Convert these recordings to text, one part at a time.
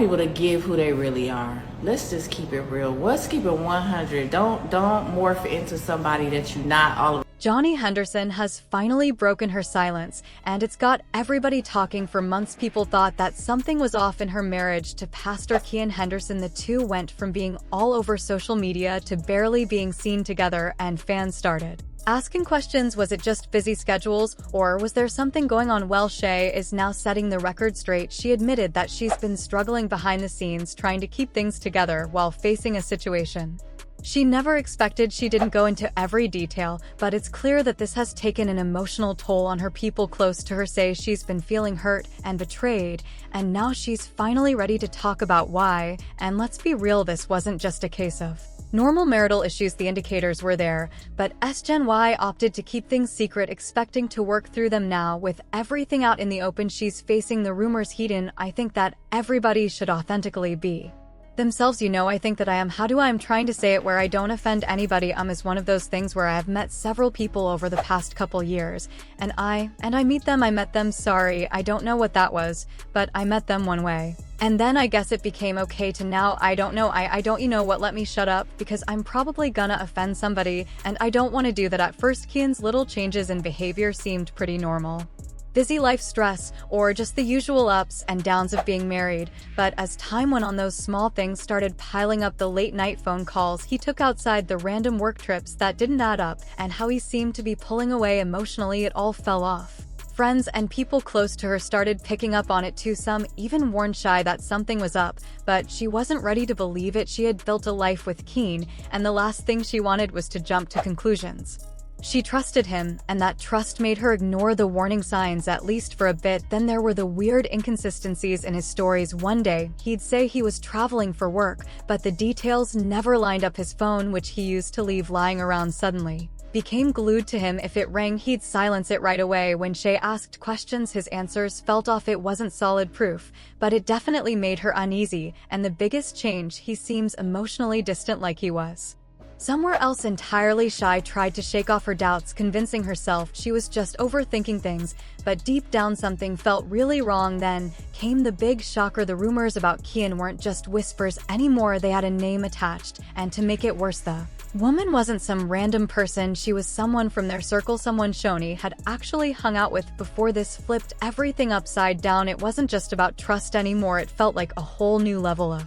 People to give who they really are. Let's just keep it real. Let's keep it 100. Don't morph into somebody that you're not all of. Shaunie Henderson has finally broken her silence, and it's got everybody talking. For months, people thought that something was off in her marriage to Pastor Keion Henderson. The two went from being all over social media to barely being seen together, and fans started asking questions. Was it just busy schedules, or was there something going on? Well, Shay is now setting the record straight. She admitted that she's been struggling behind the scenes, trying to keep things together while facing a situation she never expected. She didn't go into every detail, but it's clear that this has taken an emotional toll on her. People close to her say she's been feeling hurt and betrayed, and now she's finally ready to talk about why. And let's be real, this wasn't just a case of normal marital issues. The indicators were there, but Gen Y opted to keep things secret, expecting to work through them. Now, with everything out in the open, she's facing the rumors heat-in. I think that everybody should authentically be themselves. I think that I'm trying to say it where I don't offend anybody. Is one of those things where I have met several people over the past couple years, and I met them. Sorry, I don't know what that was, but I met them one way. And then I guess it became okay to now I don't know. I don't, what, let me shut up, because I'm probably gonna offend somebody, and I don't want to do that. At first, Keion's little changes in behavior seemed pretty normal. Busy life stress, or just the usual ups and downs of being married. But as time went on, those small things started piling up. The late-night phone calls he took outside, the random work trips that didn't add up, and how he seemed to be pulling away emotionally. It all fell off. Friends and people close to her started picking up on it too. Some even warned Shay that something was up, but she wasn't ready to believe it. She had built a life with Keion, and the last thing she wanted was to jump to conclusions. She trusted him, and that trust made her ignore the warning signs, at least for a bit. Then there were the weird inconsistencies in his stories. One day, he'd say he was traveling for work, but the details never lined up. His phone, which he used to leave lying around, suddenly became glued to him. If it rang, he'd silence it right away. When Shay asked questions, his answers felt off. It wasn't solid proof, but it definitely made her uneasy. And the biggest change, he seems emotionally distant, like he was somewhere else entirely. Shay tried to shake off her doubts, convincing herself she was just overthinking things, but deep down something felt really wrong. Then came the big shocker. The rumors about Keion weren't just whispers anymore, they had a name attached, and to make it worse, the woman wasn't some random person. She was someone from their circle, someone Shaunie had actually hung out with before. This flipped everything upside down. It wasn't just about trust anymore, it felt like a whole new level of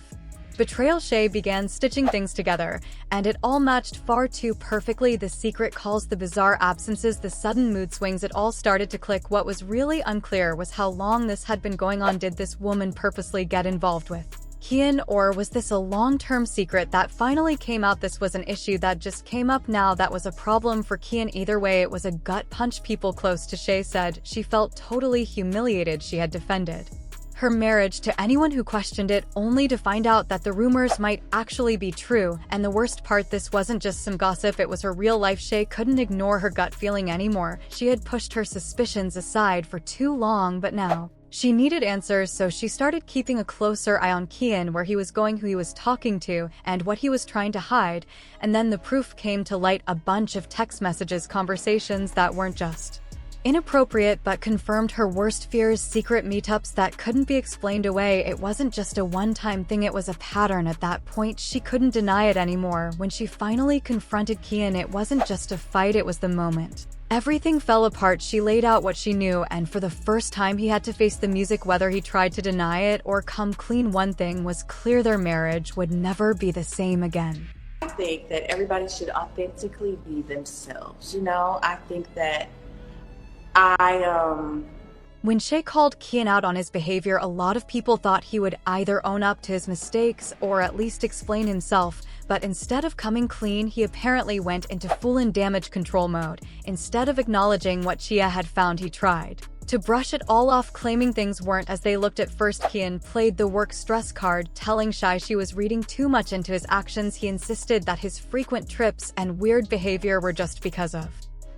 betrayal. Shay began stitching things together, and it all matched far too perfectly. The secret calls, the bizarre absences, the sudden mood swings, it all started to click. What was really unclear was how long this had been going on. Did this woman purposely get involved with Keion, or was this a long-term secret that finally came out? This was an issue that just came up now that was a problem for Keion. Either way, it was a gut punch. People close to Shay said she felt totally humiliated. She had defended her marriage to anyone who questioned it, only to find out that the rumors might actually be true. And the worst part, this wasn't just some gossip, it was her real life. Shay couldn't ignore her gut feeling anymore. She had pushed her suspicions aside for too long, but now she needed answers. So she started keeping a closer eye on Keion, where he was going, who he was talking to, and what he was trying to hide. And then the proof came to light, a bunch of text messages, conversations that weren't just inappropriate but confirmed her worst fears, secret meetups that couldn't be explained away. It wasn't just a one-time thing, it was a pattern. At that point, she couldn't deny it anymore. When she finally confronted Keion, it wasn't just a fight, it was the moment everything fell apart. She laid out what she knew, and for the first time he had to face the music, whether he tried to deny it or come clean. One thing was clear, their marriage would never be the same again. I think that everybody should authentically be themselves. I think that When Shay called Keion out on his behavior, a lot of people thought he would either own up to his mistakes or at least explain himself, but instead of coming clean, he apparently went into full-on damage control mode. Instead of acknowledging what Shia had found, he tried to brush it all off, claiming things weren't as they looked at first. Keion played the work stress card, telling Shay she was reading too much into his actions. He insisted that his frequent trips and weird behavior were just because of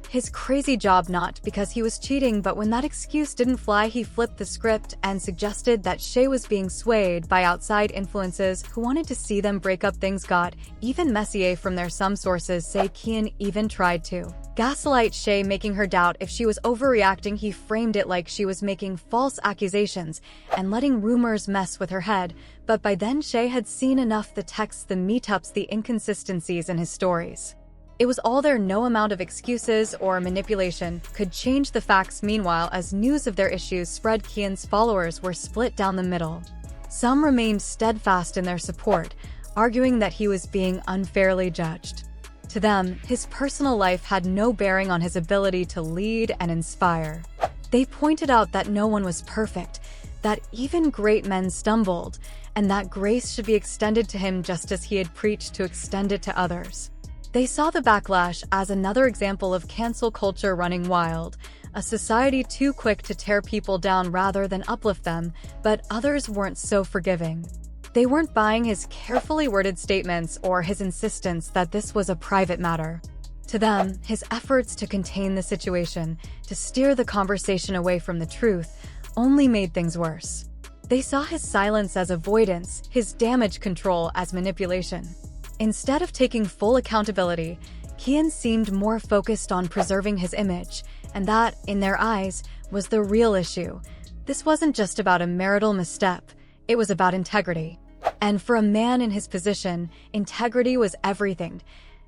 His crazy job not because he was cheating, but when that excuse didn't fly, he flipped the script and suggested that Shay was being swayed by outside influences who wanted to see them break up. Things got even messier from there. Some sources say Keion even tried to gaslight Shay, making her doubt if she was overreacting. He framed it like she was making false accusations and letting rumors mess with her head, but by then Shay had seen enough: the texts, the meetups, the inconsistencies in his stories. It was all there. No amount of excuses or manipulation could change the facts. Meanwhile, as news of their issues spread, Keion's followers were split down the middle. Some remained steadfast in their support, arguing that he was being unfairly judged. To them, his personal life had no bearing on his ability to lead and inspire. They pointed out that no one was perfect, that even great men stumbled, and that grace should be extended to him just as he had preached to extend it to others. They saw the backlash as another example of cancel culture running wild, a society too quick to tear people down rather than uplift them, but others weren't so forgiving. They weren't buying his carefully worded statements or his insistence that this was a private matter. To them, his efforts to contain the situation, to steer the conversation away from the truth, only made things worse. They saw his silence as avoidance, his damage control as manipulation. Instead of taking full accountability, Keion seemed more focused on preserving his image, and that, in their eyes, was the real issue. This wasn't just about a marital misstep, it was about integrity. And for a man in his position, integrity was everything.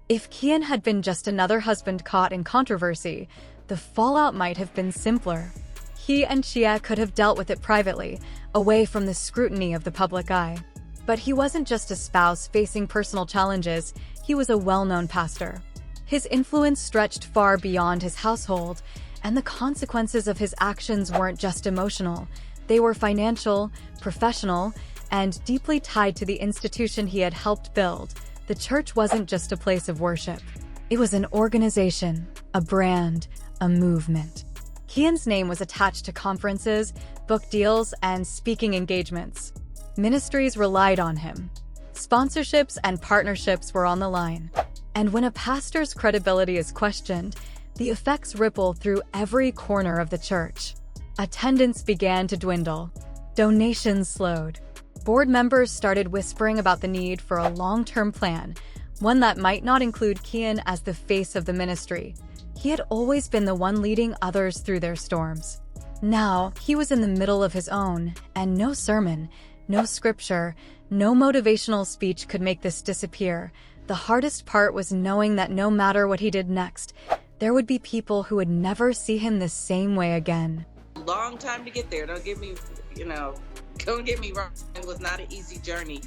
If Keion had been just another husband caught in controversy, the fallout might have been simpler. He and Shia could have dealt with it privately, away from the scrutiny of the public eye. But he wasn't just a spouse facing personal challenges, he was a well-known pastor. His influence stretched far beyond his household, and the consequences of his actions weren't just emotional. They were financial, professional, and deeply tied to the institution he had helped build. The church wasn't just a place of worship. It was an organization, a brand, a movement. Keion's name was attached to conferences, book deals, and speaking engagements. Ministries relied on him. Sponsorships and partnerships were on the line. And when a pastor's credibility is questioned, the effects ripple through every corner of the church. Attendance began to dwindle. Donations slowed. Board members started whispering about the need for a long-term plan, one that might not include Keion as the face of the ministry. He had always been the one leading others through their storms. Now, he was in the middle of his own, and no sermon, no scripture, no motivational speech could make this disappear. The hardest part was knowing that no matter what he did next, there would be people who would never see him the same way again. Long time to get there. Don't get me wrong. It was not an easy journey,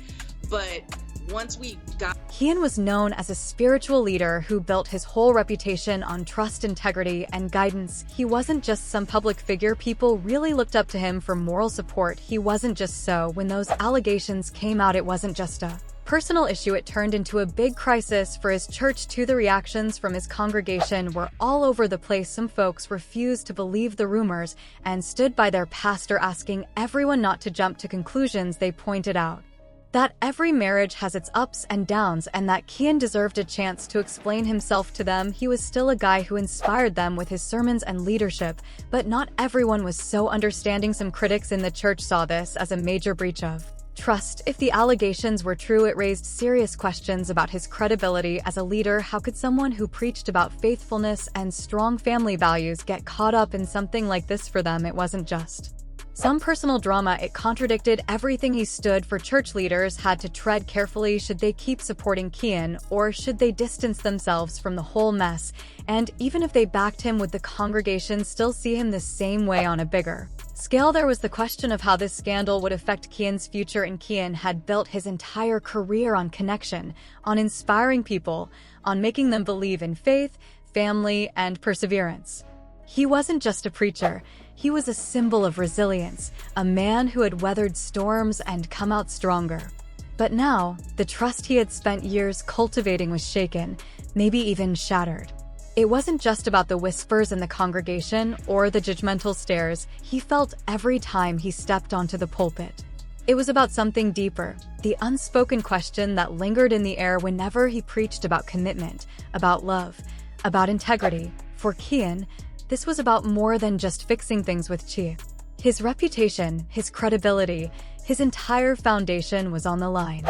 but once we got... Keion was known as a spiritual leader who built his whole reputation on trust, integrity, and guidance. He wasn't just some public figure. People really looked up to him for moral support. He wasn't just so. When those allegations came out, it wasn't just a personal issue. It turned into a big crisis for his church too. The reactions from his congregation were all over the place. Some folks refused to believe the rumors and stood by their pastor, asking everyone not to jump to conclusions. They pointed out that every marriage has its ups and downs, and that Keion deserved a chance to explain himself to them. He was still a guy who inspired them with his sermons and leadership, but not everyone was so understanding. Some critics in the church saw this as a major breach of trust. If the allegations were true, it raised serious questions about his credibility as a leader. How could someone who preached about faithfulness and strong family values get caught up in something like this? For them, it wasn't just some personal drama, it contradicted everything he stood for. Church leaders had to tread carefully. Should they keep supporting Keion, or should they distance themselves from the whole mess? And even if they backed him, would the congregation still see him the same way on a bigger scale? There was the question of how this scandal would affect Keion's future, and Keion had built his entire career on connection, on inspiring people, on making them believe in faith, family, and perseverance. He wasn't just a preacher, he was a symbol of resilience, a man who had weathered storms and come out stronger. But now, the trust he had spent years cultivating was shaken, maybe even shattered. It wasn't just about the whispers in the congregation or the judgmental stares he felt every time he stepped onto the pulpit. It was about something deeper, the unspoken question that lingered in the air whenever he preached about commitment, about love, about integrity. For Keion, this was about more than just fixing things with Chi. His reputation, his credibility, his entire foundation was on the line.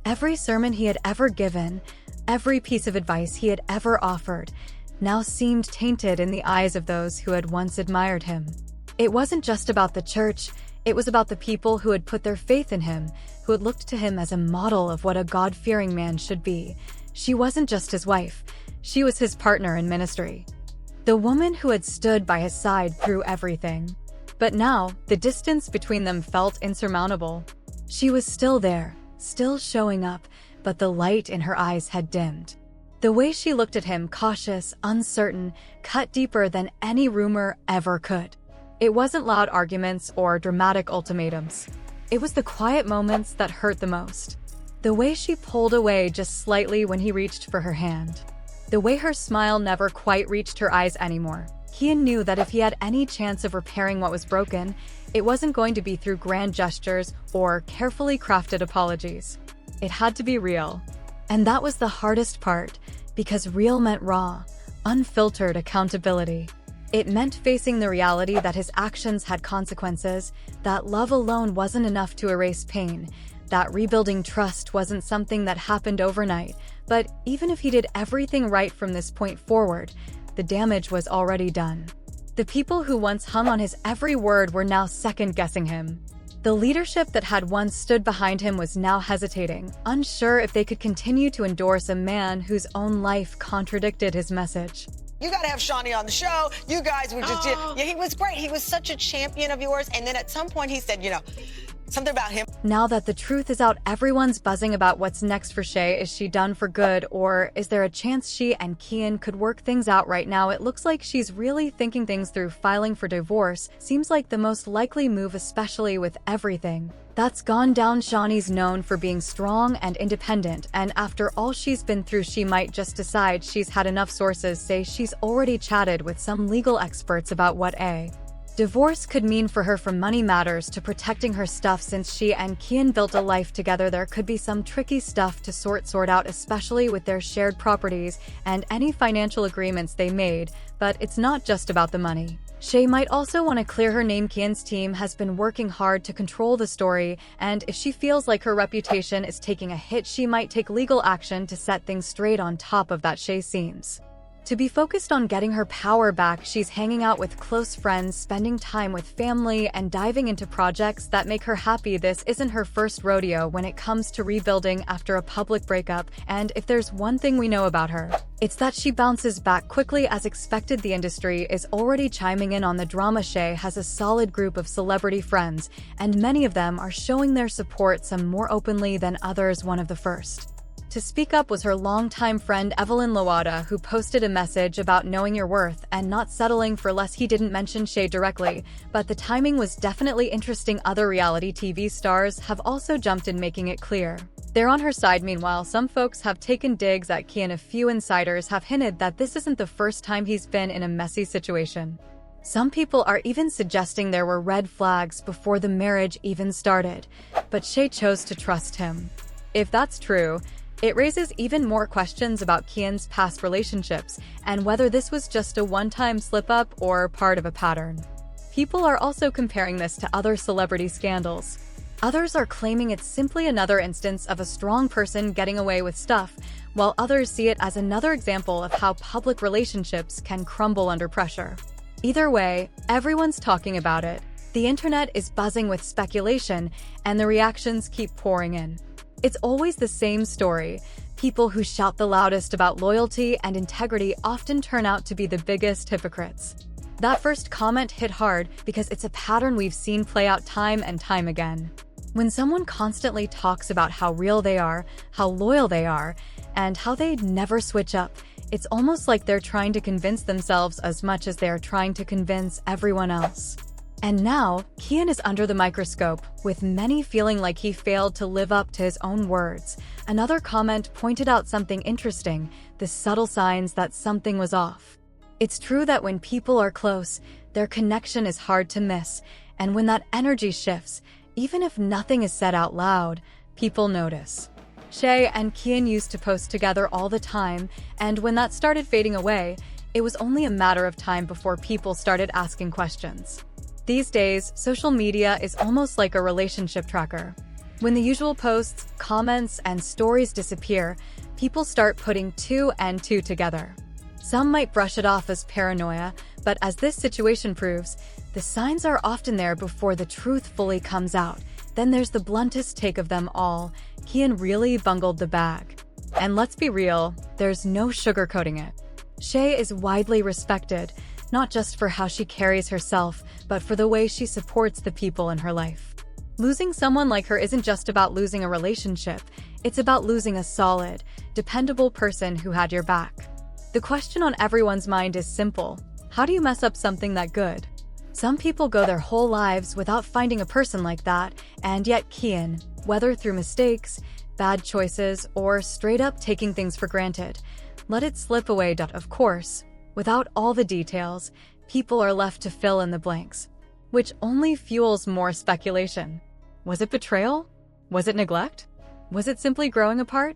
Every sermon he had ever given, every piece of advice he had ever offered, now seemed tainted in the eyes of those who had once admired him. It wasn't just about the church, it was about the people who had put their faith in him, who had looked to him as a model of what a God-fearing man should be. She wasn't just his wife, she was his partner in ministry. The woman who had stood by his side through everything. But now, the distance between them felt insurmountable. She was still there, still showing up, but the light in her eyes had dimmed. The way she looked at him, cautious, uncertain, cut deeper than any rumor ever could. It wasn't loud arguments or dramatic ultimatums. It was the quiet moments that hurt the most. The way she pulled away just slightly when he reached for her hand. The way her smile never quite reached her eyes anymore. Keion knew that if he had any chance of repairing what was broken, it wasn't going to be through grand gestures or carefully crafted apologies. It had to be real. And that was the hardest part, because real meant raw, unfiltered accountability. It meant facing the reality that his actions had consequences, that love alone wasn't enough to erase pain, that rebuilding trust wasn't something that happened overnight, but even if he did everything right from this point forward, the damage was already done. The people who once hung on his every word were now second-guessing him. The leadership that had once stood behind him was now hesitating, unsure if they could continue to endorse a man whose own life contradicted his message. You got to have Shaunie on the show. You guys were just, yeah, he was great. He was such a champion of yours. And then at some point he said, something about him. Now that the truth is out, everyone's buzzing about what's next for Shay. Is she done for good, or is there a chance she and Keion could work things out? Right now, it looks like she's really thinking things through. Filing for divorce seems like the most likely move, especially with everything that's gone down. Shaunie's known for being strong and independent, and after all she's been through, she might just decide she's had enough. Sources say she's already chatted with some legal experts about what a divorce could mean for her, from money matters to protecting her stuff. Since she and Keion built a life together, there could be some tricky stuff to sort out, especially with their shared properties and any financial agreements they made. But it's not just about the money. Shay might also want to clear her name. Keion's team has been working hard to control the story, and if she feels like her reputation is taking a hit, she might take legal action to set things straight. On top of that, Shay seems to be focused on getting her power back. She's hanging out with close friends, spending time with family, and diving into projects that make her happy. This isn't her first rodeo when it comes to rebuilding after a public breakup, and if there's one thing we know about her, it's that she bounces back quickly as expected. The industry is already chiming in on the drama. Shay has a solid group of celebrity friends, and many of them are showing their support, some more openly than others. One of the first to speak up was her longtime friend Evelyn Lawada, who posted a message about knowing your worth and not settling for less. He didn't mention Shay directly, but the timing was definitely interesting. Other reality TV stars have also jumped in, making it clear they're on her side. Meanwhile, some folks have taken digs at Keion. A few insiders have hinted that this isn't the first time he's been in a messy situation. Some people are even suggesting there were red flags before the marriage even started, but Shay chose to trust him. If that's true, it raises even more questions about Keion's past relationships and whether this was just a one-time slip-up or part of a pattern. People are also comparing this to other celebrity scandals. Others are claiming it's simply another instance of a strong person getting away with stuff, while others see it as another example of how public relationships can crumble under pressure. Either way, everyone's talking about it. The internet is buzzing with speculation, and the reactions keep pouring in. It's always the same story. People who shout the loudest about loyalty and integrity often turn out to be the biggest hypocrites. That first comment hit hard because it's a pattern we've seen play out time and time again. When someone constantly talks about how real they are, how loyal they are, and how they'd never switch up, it's almost like they're trying to convince themselves as much as they're trying to convince everyone else. And now, Keion is under the microscope, with many feeling like he failed to live up to his own words. Another comment pointed out something interesting: the subtle signs that something was off. It's true that when people are close, their connection is hard to miss, and when that energy shifts, even if nothing is said out loud, people notice. Shay and Keion used to post together all the time, and when that started fading away, It was only a matter of time before people started asking questions. These days, social media is almost like a relationship tracker. When the usual posts, comments, and stories disappear, people start putting two and two together. Some might brush it off as paranoia, but as this situation proves, the signs are often there before the truth fully comes out. Then there's the bluntest take of them all. Keion really bungled the bag. And let's be real, there's no sugarcoating it. Shay is widely respected, not just for how she carries herself, but for the way she supports the people in her life. Losing someone like her isn't just about losing a relationship, it's about losing a solid, dependable person who had your back. The question on everyone's mind is simple: how do you mess up something that good? Some people go their whole lives without finding a person like that, and yet Keion, whether through mistakes, bad choices, or straight up taking things for granted, let it slip away. Of course, without all the details, people are left to fill in the blanks, which only fuels more speculation. Was it betrayal? Was it neglect? Was it simply growing apart?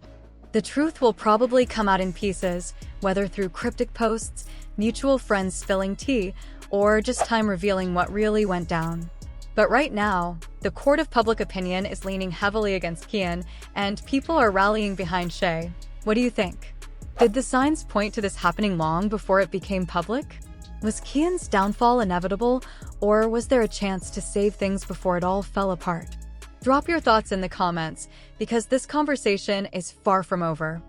The truth will probably come out in pieces, whether through cryptic posts, mutual friends spilling tea, or just time revealing what really went down. But right now, the court of public opinion is leaning heavily against Keion, and people are rallying behind Shay. What do you think? Did the signs point to this happening long before it became public? Was Keion's downfall inevitable, or was there a chance to save things before it all fell apart? Drop your thoughts in the comments, because this conversation is far from over.